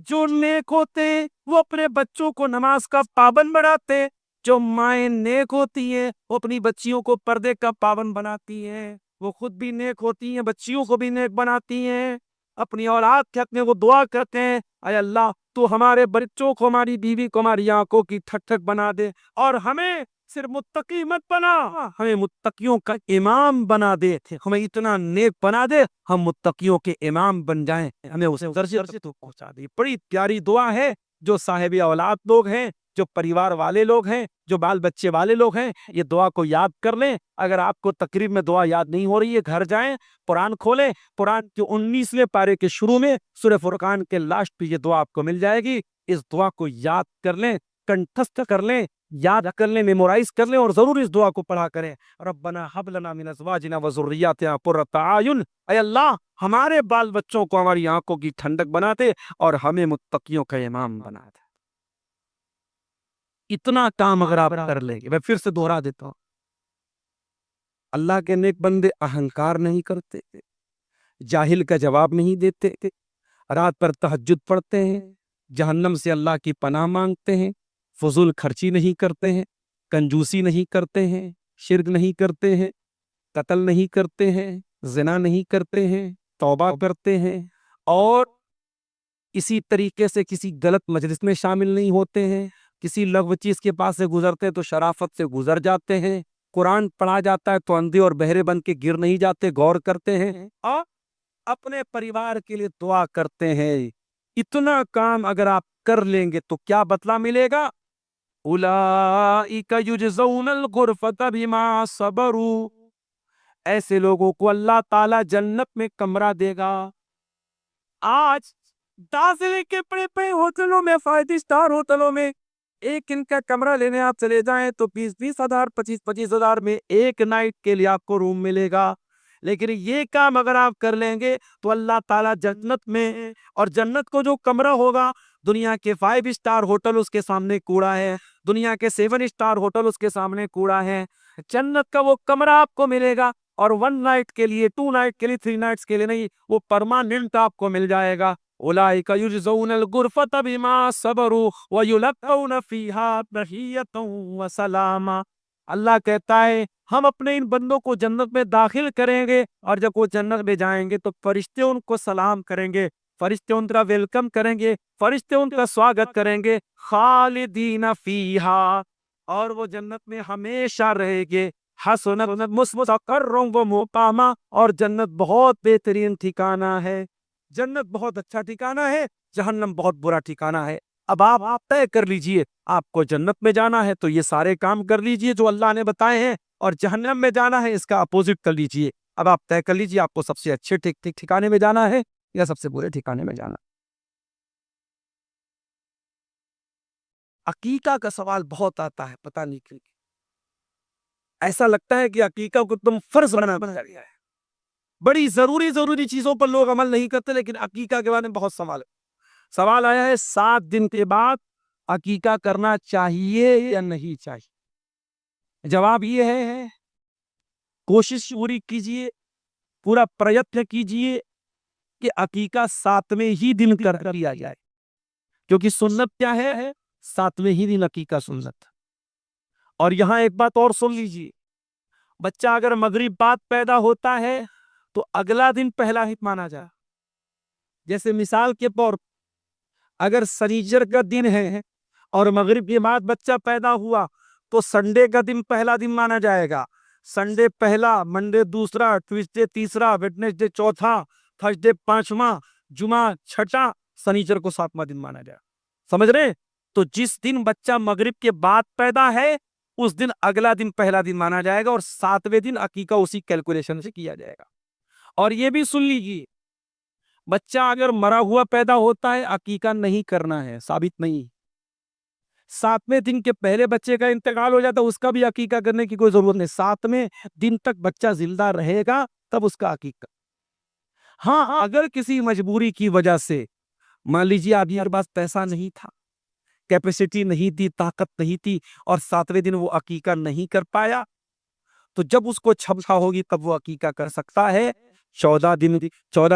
جو نیک ہوتے ہیں وہ اپنے بچوں کو نماز کا پابند بناتے ہیں. جو مائیں نیک ہوتی ہیں وہ اپنی بچیوں کو پردے کا پابند بناتی ہیں. وہ خود بھی نیک ہوتی ہیں، بچیوں کو بھی نیک بناتی ہیں. اپنی اولاد کے حق میں وہ دعا کرتے ہیں، اے اللہ تو ہمارے بچوں کو، ہماری بیوی کو ہماری آنکھوں کی ٹھٹک بنا دے، اور ہمیں صرف متقی مت بنا، ہمیں متقیوں کا امام بنا دے. ہمیں اتنا نیک بنا دے ہم متقیوں کے امام بن جائیں، ہمیں اسے درجے تو پہنچا دے. بڑی پیاری دعا ہے. جو صاحب اولاد لوگ ہیں، جو پریوار والے لوگ ہیں، جو بال بچے والے لوگ ہیں، یہ دعا کو یاد کر لیں. اگر آپ کو تقریب میں دعا یاد نہیں ہو رہی ہے، گھر جائیں، قرآن کھولیں، قرآن کے 19ویں پارے کے شروع میں سورہ فرقان کے لاسٹ پہ یہ دعا آپ کو مل جائے گی. اس دعا کو یاد کر لیں، کنٹھستھ کر لیں، یاد کر لیں، میمورائز کر لیں، اور ضرور اس دعا کو پڑھا کریں. ربنا حب لنا من ازواجنا وذریاتنا قرۃ اعین. اے اللہ ہمارے بال بچوں کو ہماری آنکھوں کی ٹھنڈک بنا دے اور ہمیں متقیوں کا امام بنا دے. اتنا کام اگر آپ کر لیں گے، میں پھر سے دوہرا دیتا ہوں، اللہ کے نیک بندے اہنکار نہیں کرتے، جاہل کا جواب نہیں دیتے، رات پر تہجد پڑھتے ہیں، جہنم سے اللہ کی پناہ مانگتے ہیں، فضول خرچی نہیں کرتے ہیں، کنجوسی نہیں کرتے ہیں، شرک نہیں کرتے ہیں، قتل نہیں کرتے ہیں، زنا نہیں کرتے ہیں، توبہ کرتے ہیں، اور اسی طریقے سے کسی غلط مجلس میں شامل نہیں ہوتے ہیں. کسی لغو چیز کے پاس سے گزرتے تو شرافت سے گزر جاتے ہیں. قرآن پڑھا جاتا ہے تو اندھے اور بہرے بن کے گر نہیں جاتے، غور کرتے ہیں، اور اپنے پریوار کے لیے دعا کرتے ہیں. اتنا کام اگر آپ کر لیں گے تو کیا بدلہ ملے گا؟ اولئک یجزون الغرفۃ بما صبروا. ایسے لوگوں کو اللہ تعالی جنت میں کمرہ دے گا. آج داخلے کے بڑے بڑے ہوٹلوں میں، 5 اسٹار ہوٹلوں میں، ایک ان کا کمرہ لینے آپ چلے جائیں تو 20,000 25,000 میں ایک نائٹ کے لیے آپ کو روم ملے گا. لیکن یہ کام اگر آپ کر لیں گے تو اللہ تعالیٰ جنت میں، اور جنت کو جو کمرہ ہوگا، دنیا کے 5 اسٹار ہوٹل اس کے سامنے کوڑا ہے، دنیا کے 7 اسٹار ہوٹل اس کے سامنے کوڑا ہے. جنت کا وہ کمرہ آپ کو ملے گا، اور 1 نائٹ کے لیے، 2 نائٹ کے لیے، 3 نائٹس کے لیے نہیں، وہ پرماننٹ آپ کو مل جائے گا. اولئک یجزون الغرفۃ بما صبروا ویلقون فیہا تحیۃ وسلاما. اللہ کہتا ہے ہم اپنے ان بندوں کو جنت میں داخل کریں گے، اور جب وہ جنت میں جائیں گے تو فرشتے ان کو سلام کریں گے، فرشتے ان کا ویلکم کریں گے، فرشتے ان کا سواگت کریں گے. خالدین فیہا، اور وہ جنت میں ہمیشہ رہے گے. حسنت مستقرا و مقاما، اور جنت بہت بہترین ٹھکانہ ہے. جنت بہت اچھا ٹھکانہ ہے، جہنم بہت برا ٹھکانہ ہے. اب آپ طے کر لیجئے، آپ کو جنت میں جانا ہے تو یہ سارے کام کر لیجئے جو اللہ نے بتائے ہیں، اور جہنم میں جانا ہے اس کا اپوزٹ کر لیجئے. اب آپ طے کر لیجئے آپ کو سب سے اچھے ٹھکانے میں جانا ہے یا سب سے برے ٹھکانے میں جانا. عقیقہ کا سوال بہت آتا ہے، پتہ نہیں کیوں ایسا لگتا ہے کہ عقیقہ کو تم فرض بنا دیا ہے. بڑی ضروری چیزوں پر لوگ عمل نہیں کرتے، لیکن عقیقہ کے بارے میں بہت سوال آیا ہے. 7 دن کے بعد عقیقہ کرنا چاہیے یا نہیں چاہیے؟ جواب یہ ہے کوشش پوری کیجئے، پورا پریتن کیجئے کہ عقیقہ 7ویں ہی دن کر لیا جائے، کیونکہ سنت کیا ہے؟ 7ویں ہی دن عقیقہ سنت. اور یہاں ایک بات اور سن لیجئے، بچہ اگر مغرب بعد پیدا ہوتا ہے تو اگلا دن پہلا ہی مانا جائے. جیسے مثال کے طور اگر سنیچر کا دن ہے اور مغرب کے بعد بچہ پیدا ہوا تو سنڈے کا دن پہلا دن مانا جائے گا. سنڈے پہلا، منڈے دوسرا، ٹیوزڈے تیسرا، ویڈنسڈے چوتھا، تھرسڈے پانچواں، جمعہ چھٹا، سنیچر کو 7واں دن مانا جائے. سمجھ رہے؟ تو جس دن بچہ مغرب کے بعد پیدا ہے اس دن اگلا دن پہلا دن مانا جائے گا، اور 7ویں دن عقیقہ اسی کیلکولیشن سے کیا جائے گا. اور یہ بھی سن لیجیے، بچہ اگر مرا ہوا پیدا ہوتا ہے عقیقہ نہیں کرنا ہے، ثابت نہیں. 7ویں دن کے پہلے بچے کا انتقال ہو جاتا ہے، اس کا بھی عقیقہ کرنے کی کوئی ضرورت نہیں. 7ویں دن تک بچہ زندہ رہے گا تب اس کا عقیقہ. ہاں اگر کسی مجبوری کی وجہ سے، مان لیجیے آپ کے پاس پیسہ نہیں تھا، کیپیسٹی نہیں تھی، طاقت نہیں تھی، اور 7ویں دن وہ عقیقہ نہیں کر پایا، تو جب اس کو چھپا ہوگی تب وہ عقیقہ کر سکتا ہے. 14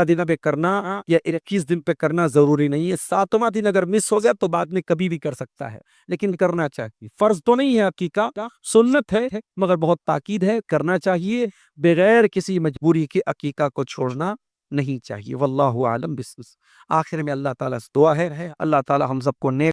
دن پہ کرنا یا 21 دن پہ کرنا ضروری نہیں ہے. 7واں دن اگر مس ہو گیا تو بعد میں کبھی بھی کر سکتا ہے, لیکن کرنا چاہیے. فرض تو نہیں ہے عقیقہ, سنت ہے مگر بہت تاکید ہے, کرنا چاہیے. بغیر کسی مجبوری کے عقیقہ کو چھوڑنا نہیں چاہیے. واللہ عالم. آخر میں اللہ تعالیٰ سے دعا ہے اللہ تعالیٰ ہم سب کو نیک